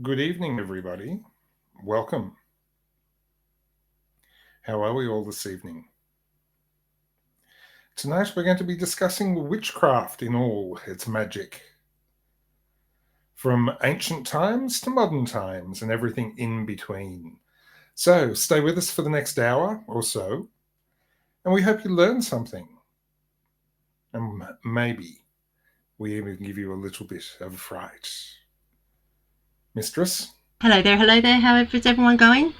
Good evening, everybody. Welcome. How are we all this evening? Tonight we're going to be discussing witchcraft in all its magic. From ancient times to modern times and everything in between. So stay with us for the next hour or so, and we hope you learn something. And maybe we even give you a little bit of fright. Mistress? Hello there. How is everyone going?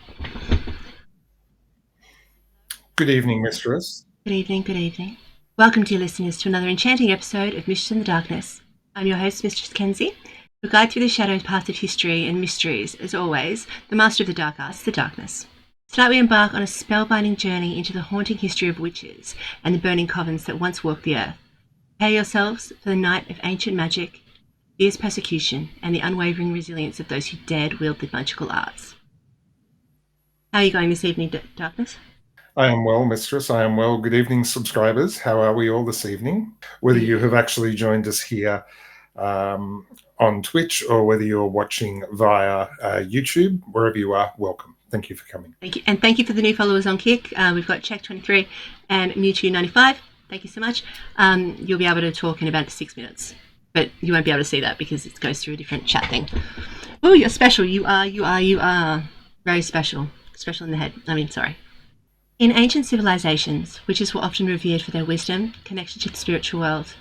Good evening, Mistress. Good evening. Welcome, dear listeners, to another enchanting episode of Mistress in the Darkness. I'm your host, Mistress Kenzie. We guide through the shadows, paths of history and mysteries, as always, the master of the dark arts, the darkness. Tonight we embark on a spellbinding journey into the haunting history of witches and the burning covens that once walked the earth. Prepare yourselves for the night of ancient magic, fierce persecution, and the unwavering resilience of those who dared wield the magical arts. How are you going this evening, Darkness? I am well, Mistress. I am well. Good evening, subscribers. How are we all this evening? Whether you have actually joined us here on Twitch or whether you're watching via YouTube, wherever you are, welcome. Thank you for coming. Thank you. And thank you for the new followers on Kick. We've got Check23 and Mewtwo95. Thank you so much. You'll be able to talk in about 6 minutes, but you won't be able to see that because it goes through a different chat thing. Oh, you're special. You are. Very special. Special in the head. Sorry. In ancient civilizations, witches were often revered for their wisdom, connection to the spiritual world.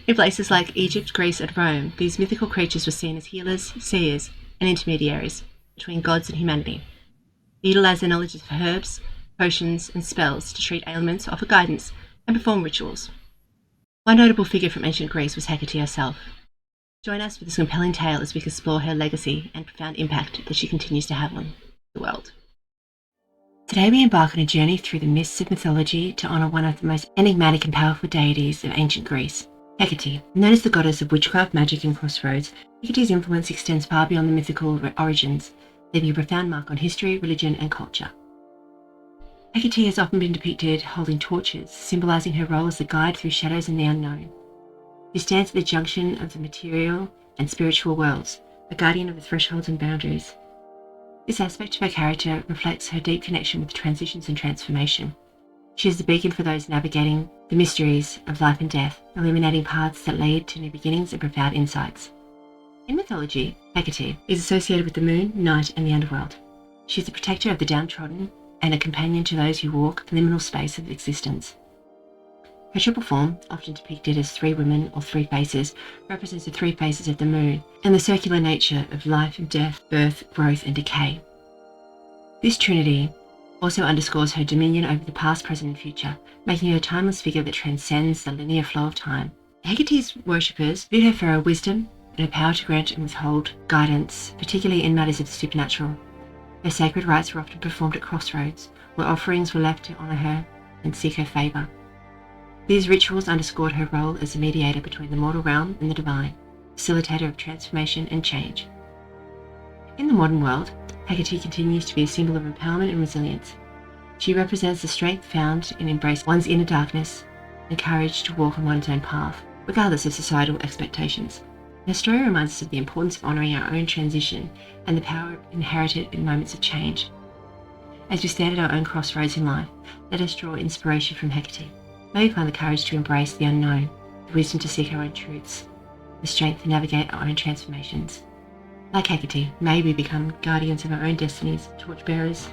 In places like Egypt, Greece, and Rome, these mythical creatures were seen as healers, seers, and intermediaries between gods and humanity. They utilised their knowledge of herbs, potions, and spells to treat ailments, offer guidance, and perform rituals. One notable figure from ancient Greece was Hecate herself. Join us for this compelling tale as we explore her legacy and profound impact that she continues to have on the world. Today we embark on a journey through the mists of mythology to honour one of the most enigmatic and powerful deities of ancient Greece, Hecate. Known as the goddess of witchcraft, magic and crossroads, Hecate's influence extends far beyond the mythical origins, leaving a profound mark on history, religion and culture. Hecate has often been depicted holding torches, symbolising her role as the guide through shadows and the unknown. She stands at the junction of the material and spiritual worlds, a guardian of the thresholds and boundaries. This aspect of her character reflects her deep connection with transitions and transformation. She is the beacon for those navigating the mysteries of life and death, illuminating paths that lead to new beginnings and profound insights. In mythology, Hecate is associated with the moon, night, and the underworld. She is the protector of the downtrodden and a companion to those who walk the liminal space of existence. Her triple form, often depicted as three women or three faces, represents the three phases of the moon and the circular nature of life and death, birth, growth, and decay. This trinity also underscores her dominion over the past, present, and future, making her a timeless figure that transcends the linear flow of time. Hecate's worshippers viewed her for her wisdom and her power to grant and withhold guidance, particularly in matters of the supernatural. Her sacred rites were often performed at crossroads, where offerings were left to honour her and seek her favour. These rituals underscored her role as a mediator between the mortal realm and the divine, facilitator of transformation and change. In the modern world, Hecate continues to be a symbol of empowerment and resilience. She represents the strength found in embracing one's inner darkness and courage to walk on one's own path, regardless of societal expectations. Her story reminds us of the importance of honouring our own transition and the power inherited in moments of change. As we stand at our own crossroads in life, let us draw inspiration from Hecate. May we find the courage to embrace the unknown, the wisdom to seek our own truths, the strength to navigate our own transformations. Like Hecate, may we become guardians of our own destinies, torchbearers,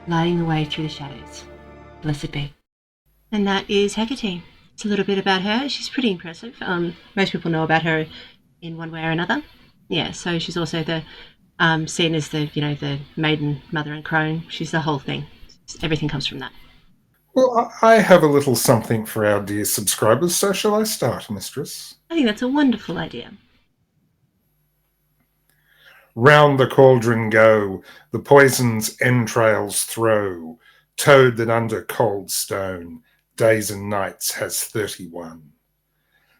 lighting the way through the shadows. Blessed be. And that is Hecate. It's a little bit about her. She's pretty impressive. Most people know about her in one way or another. Yeah, so she's also the seen as the maiden, mother and crone. She's the whole thing. Everything comes from that. Well, I have a little something for our dear subscribers, so shall I start, Mistress? I think that's a wonderful idea. Round the cauldron go, the poison's entrails throw, toad that under cold stone days and nights has 31.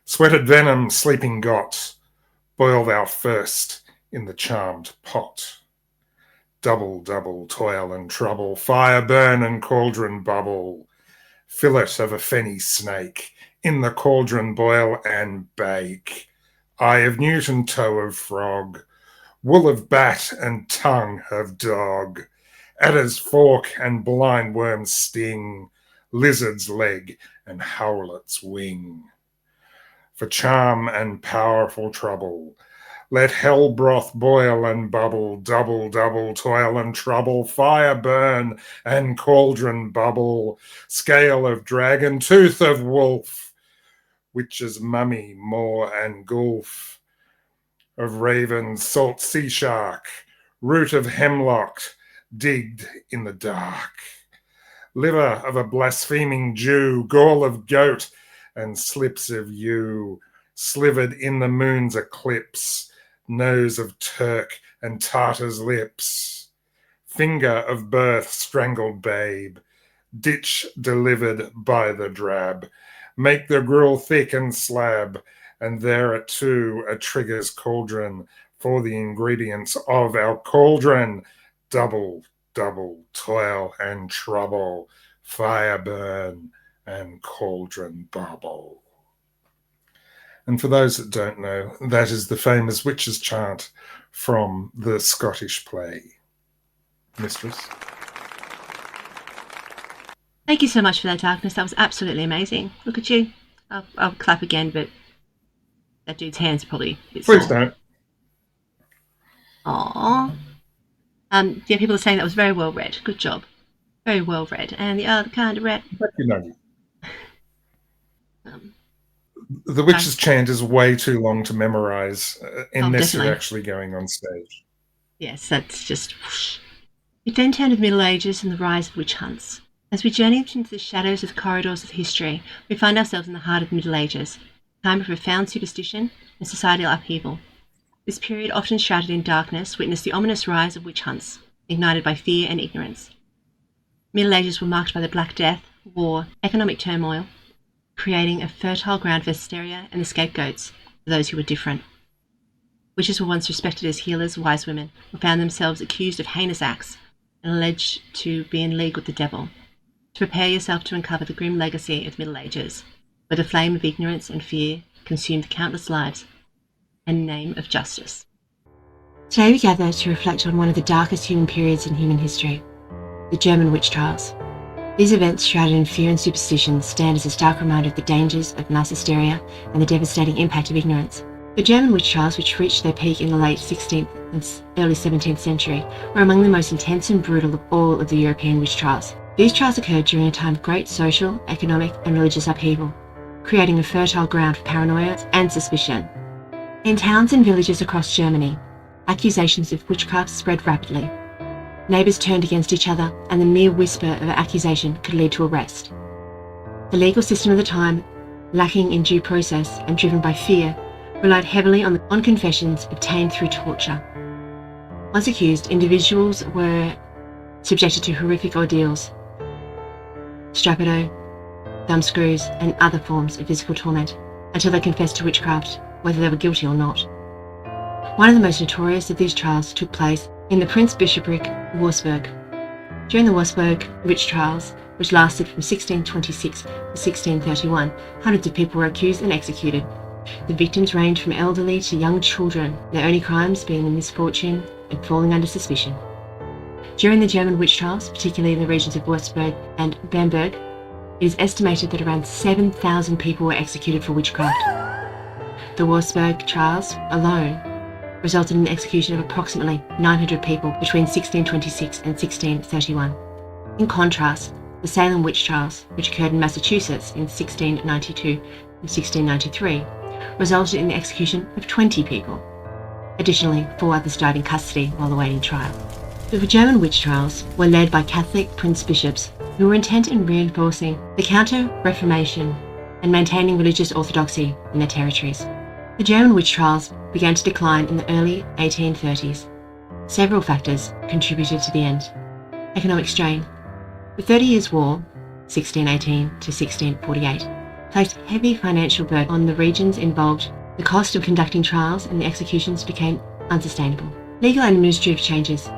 Sweated venom sleeping got, boil thou first in the charmed pot. Double, double toil and trouble, fire burn and cauldron bubble. Fillet of a fenny snake, in the cauldron boil and bake. Eye of newt and toe of frog, wool of bat and tongue of dog, adder's fork and blind worm's sting, lizard's leg and howlet's wing. For charm and powerful trouble, let hell broth boil and bubble, double, double, toil and trouble, fire burn and cauldron bubble, scale of dragon, tooth of wolf, witch's mummy, moor and gulf, of raven, salt sea shark, root of hemlock, digged in the dark, liver of a blaspheming Jew, gall of goat and slips of yew, slivered in the moon's eclipse, nose of Turk and Tartar's lips, finger of birth strangled babe, ditch delivered by the drab, make the gruel thick and slab, and thereto a trigger's cauldron for the ingredients of our cauldron, double, double, toil and trouble, fire burn and cauldron bubble. And for those that don't know, that is the famous witches' chant from the Scottish play. Mistress? Thank you so much for that, Darkness. That was absolutely amazing. Look at you. I'll clap again, but that dude's hands are probably a bit Please sore. don't. Aww. Yeah, people are saying that was very well read. Good job. Very well read. And the other kind of read. Thank you, Nuggie. The witch's chant is way too long to memorize unless you're actually going on stage. Yes, that's just whoosh. We then turn to the Middle Ages and the rise of witch hunts. As we journey into the shadows of the corridors of history, we find ourselves in the heart of the Middle Ages, a time of profound superstition and societal upheaval. This period, often shrouded in darkness, witnessed the ominous rise of witch hunts, ignited by fear and ignorance. Middle Ages were marked by the Black Death, war, economic turmoil, creating a fertile ground for hysteria and the scapegoats for those who were different. Witches were once respected as healers, wise women, who found themselves accused of heinous acts and alleged to be in league with the devil. To prepare yourself to uncover the grim legacy of the Middle Ages, where the flame of ignorance and fear consumed countless lives in the name of justice. Today we gather to reflect on one of the darkest human periods in human history, the German witch trials. These events, shrouded in fear and superstition, stand as a stark reminder of the dangers of mass hysteria and the devastating impact of ignorance. The German witch trials, which reached their peak in the late 16th and early 17th century, were among the most intense and brutal of all of the European witch trials. These trials occurred during a time of great social, economic and religious upheaval, creating a fertile ground for paranoia and suspicion. In towns and villages across Germany, accusations of witchcraft spread rapidly. Neighbours turned against each other, and the mere whisper of an accusation could lead to arrest. The legal system of the time, lacking in due process and driven by fear, relied heavily on confessions obtained through torture. Once accused, individuals were subjected to horrific ordeals, strapado, thumbscrews, and other forms of physical torment until they confessed to witchcraft, whether they were guilty or not. One of the most notorious of these trials took place in the Prince-Bishopric Wurzburg. During the Wurzburg witch trials, which lasted from 1626 to 1631, hundreds of people were accused and executed. The victims ranged from elderly to young children, their only crimes being the misfortune and falling under suspicion. During the German witch trials, particularly in the regions of Würzburg and Bamberg, it is estimated that around 7,000 people were executed for witchcraft. The Wurzburg trials alone resulted in the execution of approximately 900 people between 1626 and 1631. In contrast, the Salem witch trials, which occurred in Massachusetts in 1692 and 1693, resulted in the execution of 20 people. Additionally, 4 others died in custody while awaiting trial. The German witch trials were led by Catholic prince-bishops who were intent in reinforcing the Counter-Reformation and maintaining religious orthodoxy in their territories. The German witch trials began to decline in the early 1830s. Several factors contributed to the end. Economic strain. The 30 Years' War, 1618 to 1648, placed heavy financial burden on the regions involved. The cost of conducting trials and the executions became unsustainable. Legal and administrative changes.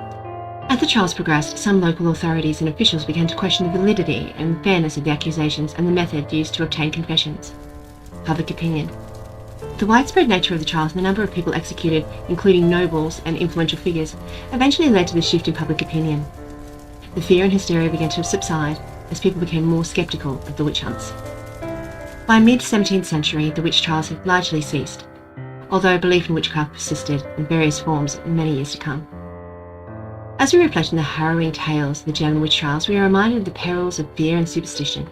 As the trials progressed, some local authorities and officials began to question the validity and fairness of the accusations and the method used to obtain confessions. Public opinion. The widespread nature of the trials and the number of people executed, including nobles and influential figures, eventually led to the shift in public opinion. The fear and hysteria began to subside as people became more sceptical of the witch hunts. By mid-17th century, the witch trials had largely ceased, although belief in witchcraft persisted in various forms in many years to come. As we reflect on the harrowing tales of the German witch trials, we are reminded of the perils of fear and superstition.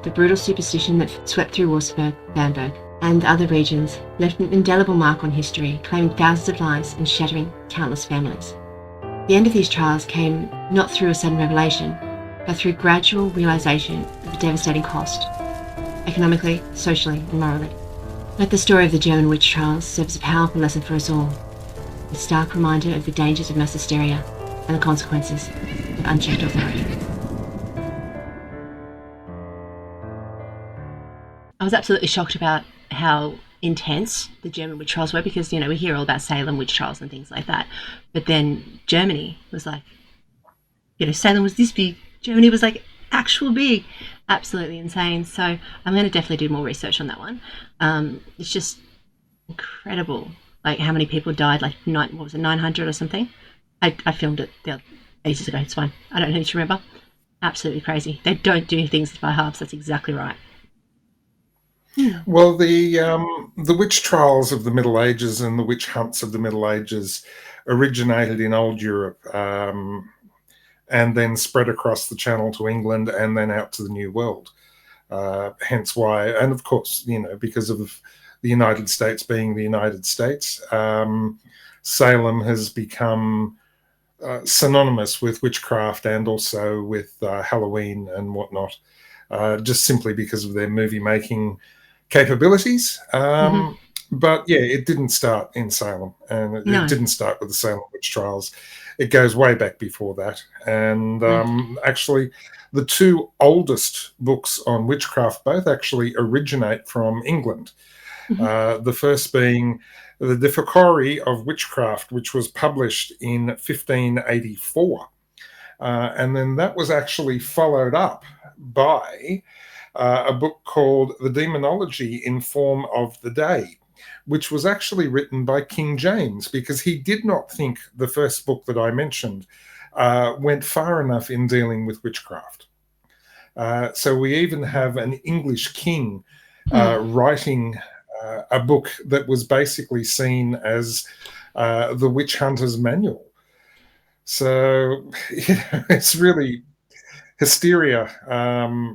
The brutal superstition that swept through Würzburg, Bamberg, and other regions left an indelible mark on history, claiming thousands of lives and shattering countless families. The end of these trials came not through a sudden revelation, but through gradual realisation of the devastating cost, economically, socially, and morally. Let the story of the German witch trials serve as a powerful lesson for us all, a stark reminder of the dangers of mass hysteria and the consequences of unchecked authority. I was absolutely shocked about how intense the German witch trials were because, we hear all about Salem witch trials and things like that. But then Germany was like, Salem was this big. Germany was like actual big. Absolutely insane. So I'm going to definitely do more research on that one. It's just incredible, like how many people died, like 900 or something. I filmed it ages ago. It's fine. I don't need to remember. Absolutely crazy. They don't do things by halves. That's exactly right. Well, the witch trials of the Middle Ages and the witch hunts of the Middle Ages originated in old Europe and then spread across the Channel to England and then out to the New World. Hence why, and of course, because of the United States being the United States, Salem has become synonymous with witchcraft and also with Halloween and whatnot, just simply because of their movie making capabilities. But yeah, it didn't start in Salem, and it didn't start with the Salem witch trials. It goes way back before that. And actually, the two oldest books on witchcraft both actually originate from England. The first being the Difficory of Witchcraft, which was published in 1584. And then that was actually followed up by a book called The Demonology in Form of the Day, which was actually written by King James, because he did not think the first book that I mentioned went far enough in dealing with witchcraft. So we even have an English king writing a book that was basically seen as the witch hunter's manual. So, it's really, hysteria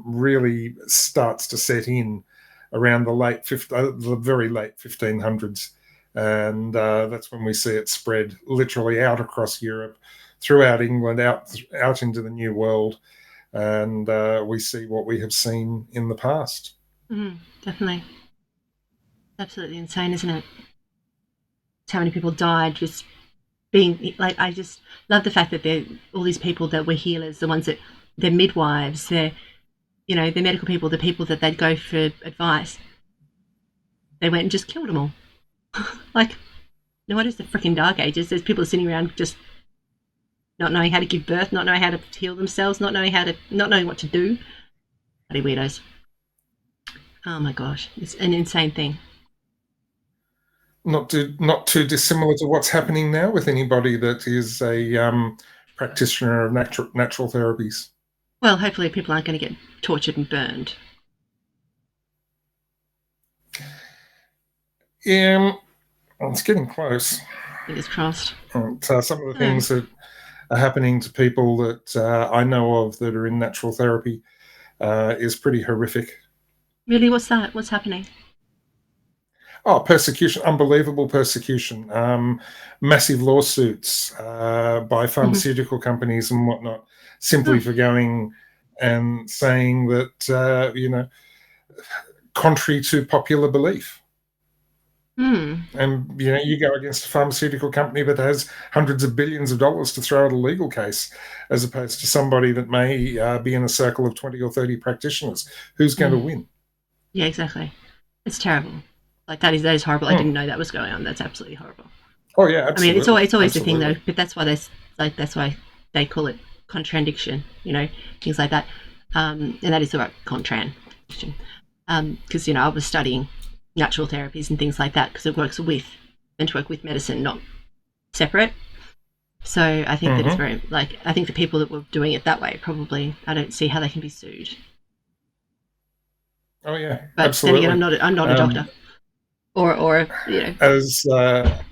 really starts to set in around the very late 1500s. And that's when we see it spread literally out across Europe, throughout England, out into the New World. And we see what we have seen in the past. Definitely. Absolutely insane, isn't it? How many people died just being like, I just love the fact that they're all these people that were healers, the ones that they're midwives, they're medical people, the people that they'd go for advice. They went and just killed them all. Like, no wonder it's the freaking Dark Ages. There's people sitting around just not knowing how to give birth, not knowing how to heal themselves, not knowing what to do. Bloody weirdos. Oh my gosh, it's an insane thing. Not too dissimilar to what's happening now with anybody that is a practitioner of natural therapies. Well, hopefully people aren't going to get tortured and burned. Yeah, it's getting close. Fingers crossed. Some of the things that are happening to people that I know of that are in natural therapy is pretty horrific. Really? What's that? What's happening? Oh, persecution, unbelievable persecution, massive lawsuits by pharmaceutical companies and whatnot, simply for going and saying that, contrary to popular belief. And, you go against a pharmaceutical company that has hundreds of billions of dollars to throw at a legal case, as opposed to somebody that may be in a circle of 20 or 30 practitioners. Who's going to win? Yeah, exactly. It's terrible. Like, that is horrible. I didn't know that was going on. That's absolutely horrible. Oh yeah, absolutely. I mean, it's always the thing though, but that's why they call it contradiction, things like that. And that is the right contradiction. Because I was studying natural therapies and things like that, because it works with, meant to work with medicine, not separate. So I think that it's very, like, I think the people that were doing it that way probably, I don't see how they can be sued. Oh yeah, But absolutely. then again, I'm not a doctor, or you know.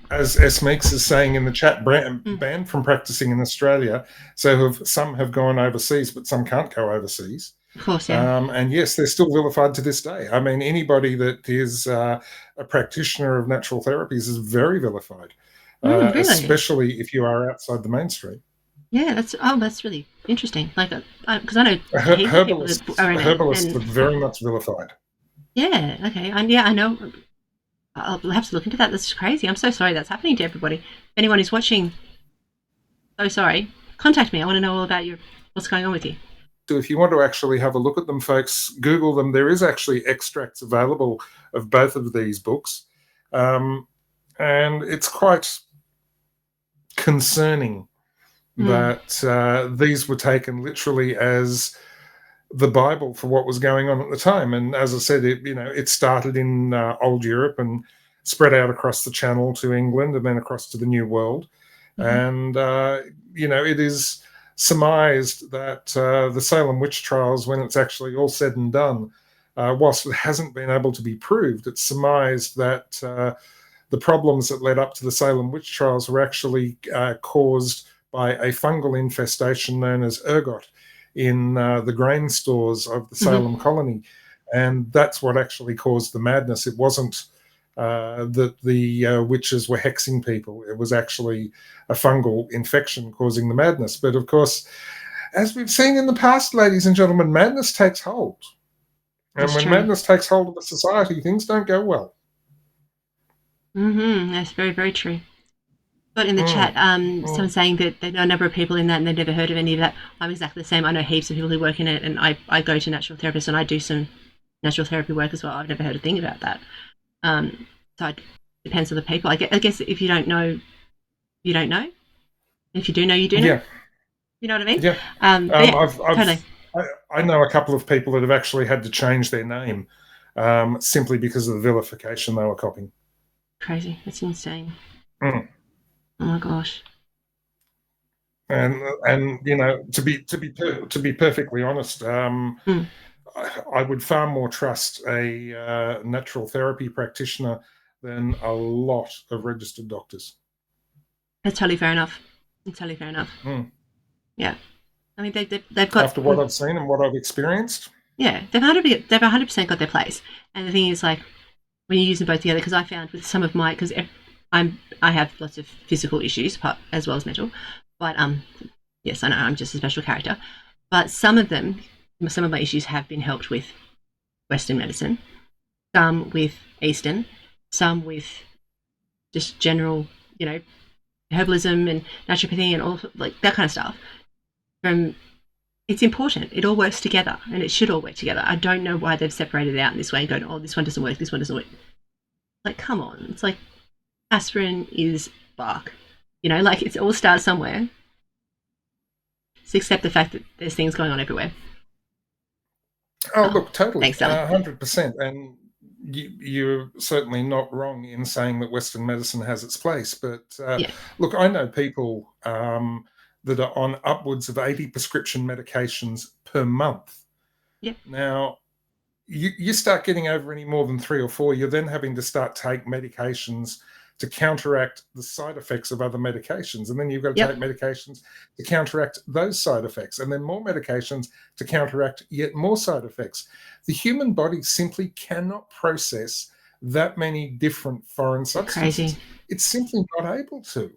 As S Meeks is saying in the chat, banned from practicing in Australia. So some have gone overseas, but some can't go overseas. Of course, yeah. And yes, they're still vilified to this day. I mean, anybody that is a practitioner of natural therapies is very vilified, Really? especially if you are outside the mainstream. Yeah, that's really interesting. Like, because I know heaps of people that are in it. Herbalists are very much vilified. Yeah. Okay. And yeah, I know. I'll have to look into that. That's crazy. I'm so sorry that's happening to everybody. If anyone who's watching, so sorry. Contact me. I want to know all about what's going on with you. So if you want to actually have a look at them, folks, Google them. There is actually extracts available of both of these books. And it's quite concerning that these were taken literally as the Bible for what was going on at the time. And as I said, it started in old Europe and spread out across the Channel to England and then across to the New World. And, it is surmised that the Salem witch trials, when it's actually all said and done, whilst it hasn't been able to be proved, it's surmised that the problems that led up to the Salem witch trials were actually caused by a fungal infestation known as ergot in the grain stores of the Salem colony. And that's what actually caused the madness. It wasn't that the witches were hexing people. It was actually a fungal infection causing the madness. But of course, as we've seen in the past, ladies and gentlemen, madness takes hold. And when madness takes hold of a society, things don't go well. That's very, very true. But in the chat, someone saying that there are a number of people in that and they've never heard of any of that. I'm exactly the same. I know heaps of people who work in it, and I go to natural therapists and I do some natural therapy work as well. I've never heard a thing about that. So it depends on the people. I guess if you don't know, you don't know. If you do know, you do know. Yeah. You know what I mean? Yeah. Totally. I know a couple of people that have actually had to change their name simply because of the vilification they were copying. Crazy. That's insane. Oh my gosh. And to be perfectly honest, I would far more trust a natural therapy practitioner than a lot of registered doctors. That's totally fair enough. Yeah. I mean, they've got, after what I've seen and what I've experienced. Yeah, they've 100% got their place. And the thing is, like, when you use them both together, because I found with some of my, because I have lots of physical issues as well as mental, but yes, I know I'm just a special character, but some of my issues have been helped with Western medicine, some with Eastern, some with just general, herbalism and naturopathy and all like that kind of stuff. It's important. It all works together, and it should all work together. I don't know why they've separated it out in this way and going, oh, this one doesn't work, this one doesn't work. Like, come on. It's like aspirin is bark. Like, it all starts somewhere. Just accept the fact that there's things going on everywhere. Oh, look, totally. Thanks, Sally. 100%. And you're certainly not wrong in saying that Western medicine has its place. But look, I know people that are on upwards of 80 prescription medications per month. Yep. Now, you start getting over any more than 3 or 4, you're then having to start take medications to counteract the side effects of other medications. And then you've got to take medications to counteract those side effects, and then more medications to counteract yet more side effects. The human body simply cannot process that many different foreign substances. Crazy. It's simply not able to.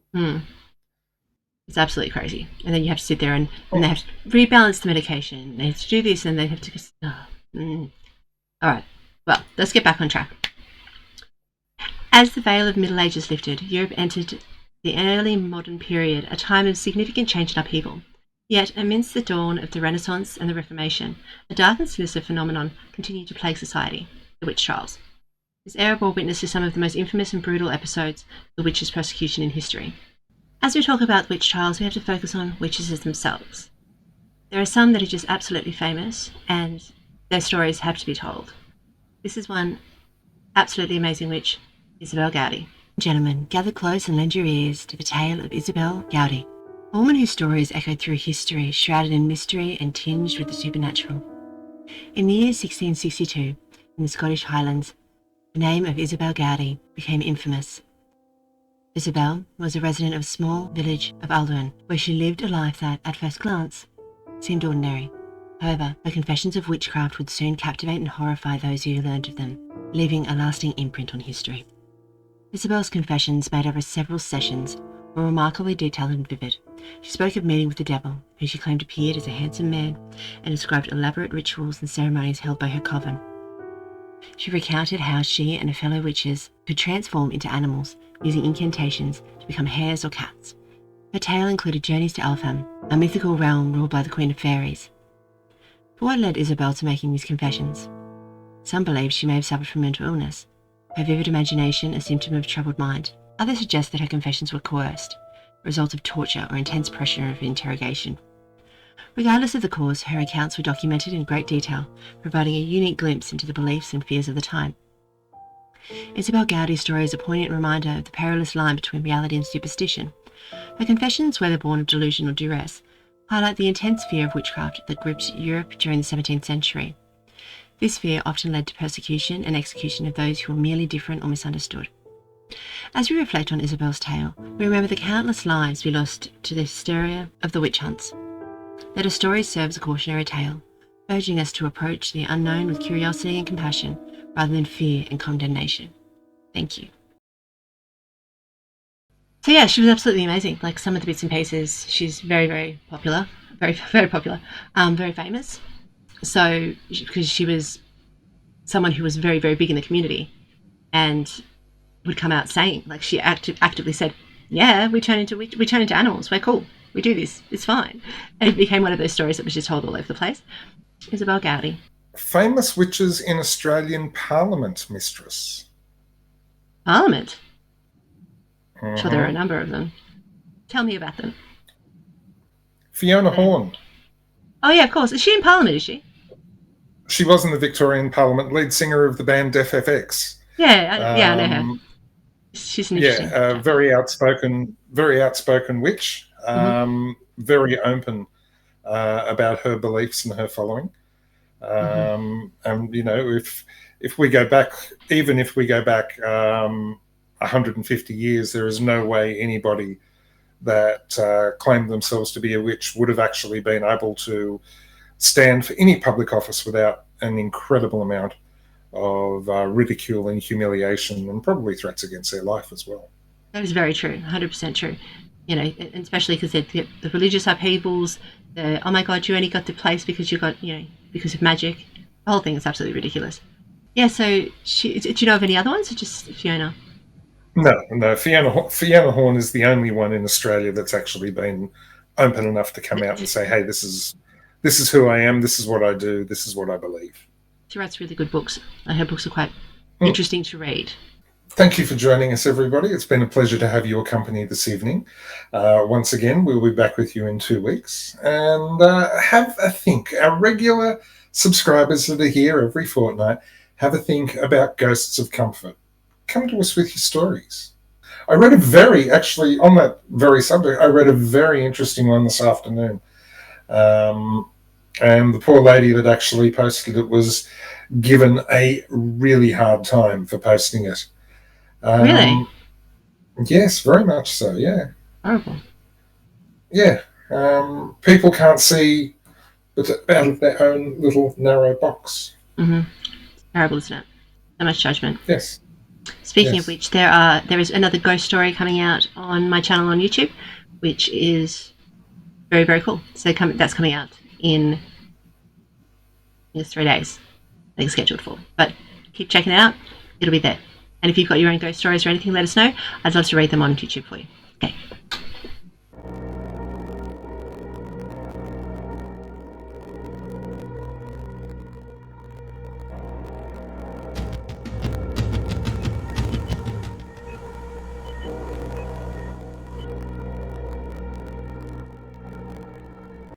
It's absolutely crazy. And then you have to sit there and they have to rebalance the medication. They have to do this, and they have to... All right. Well, let's get back on track. As the veil of Middle Ages lifted, Europe entered the early modern period, a time of significant change and upheaval. Yet, amidst the dawn of the Renaissance and the Reformation, a dark and sinister phenomenon continued to plague society: the witch trials. This era bore witness to some of the most infamous and brutal episodes of the witches' persecution in history. As we talk about witch trials, we have to focus on witches themselves. There are some that are just absolutely famous, and their stories have to be told. This is one absolutely amazing witch, Isabel Gowdie. Gentlemen, gather close and lend your ears to the tale of Isabel Gowdie, a woman whose stories echoed through history, shrouded in mystery and tinged with the supernatural. In the year 1662, in the Scottish Highlands, the name of Isabel Gowdie became infamous. Isabel was a resident of a small village of Aldern, where she lived a life that, at first glance, seemed ordinary. However, her confessions of witchcraft would soon captivate and horrify those who learned of them, leaving a lasting imprint on history. Isabel's confessions, made over several sessions, were remarkably detailed and vivid. She spoke of meeting with the devil, who she claimed appeared as a handsome man, and described elaborate rituals and ceremonies held by her coven. She recounted how she and her fellow witches could transform into animals, using incantations to become hares or cats. Her tale included journeys to Elfham, a mythical realm ruled by the Queen of Fairies. But what led Isabel to making these confessions? Some believe she may have suffered from mental illness, her vivid imagination a symptom of troubled mind. Others suggest that her confessions were coerced, a result of torture or intense pressure of interrogation. Regardless of the cause, her accounts were documented in great detail, providing a unique glimpse into the beliefs and fears of the time. Isabel Gowdie's story is a poignant reminder of the perilous line between reality and superstition. Her confessions, whether born of delusion or duress, highlight the intense fear of witchcraft that gripped Europe during the 17th century. This fear often led to persecution and execution of those who were merely different or misunderstood. As we reflect on Isabel's tale, we remember the countless lives we lost to the hysteria of the witch hunts. Let her story serve as a cautionary tale, urging us to approach the unknown with curiosity and compassion rather than fear and condemnation. Thank you. So yeah, she was absolutely amazing. Like some of the bits and pieces, she's very, very popular, very, very popular, very famous. So because she was someone who was very, very big in the community, and would come out saying, like she actively said, "Yeah, we turn into animals. We're cool. We do this. It's fine." And it became one of those stories that was just told all over the place. Isabel Gowdie. Famous witches in Australian Parliament, Mistress. Parliament? Sure, there are a number of them. Tell me about them. Fiona Horn. Oh yeah, of course. Is she in Parliament, is she? She was in the Victorian Parliament, lead singer of the band Def FX. Yeah, I know her. She's an interesting. Very outspoken witch. Very open about her beliefs and her following. And you know, if we go back, even if we go back 150 years, there is no way anybody that claimed themselves to be a witch would have actually been able to stand for any public office without an incredible amount of ridicule and humiliation, and probably threats against their life as well. That is very true, 100% true. You know, especially because the religious upheavals, oh my God, you only got the place because you got, you know, because of magic. The whole thing is absolutely ridiculous. Yeah, so do you know of any other ones, or just Fiona? No. Fiona Horn is the only one in Australia that's actually been open enough to come out and say, "Hey, this is who I am. This is what I do. This is what I believe." She writes really good books. Her books are quite interesting to read. Thank you for joining us, everybody. It's been a pleasure to have your company this evening. Once again, we'll be back with you in 2 weeks. And have a think. Our regular subscribers that are here every fortnight, have a think about Ghosts of Comfort. Come to us with your stories. I read on that very subject, I read a very interesting one this afternoon. And the poor lady that actually posted it was given a really hard time for posting it. Really? Yes, very much so, yeah. Horrible. Yeah. People can't see out of their own little narrow box. Mm-hmm. Terrible, isn't it? So much judgment. Yes. Speaking of which, there is another ghost story coming out on my channel on YouTube, which is very, very cool. So that's coming out in 3 days. I think it's scheduled for. But keep checking it out. It'll be there. And if you've got your own ghost stories or anything, let us know. I'd love to read them on YouTube for you. Okay.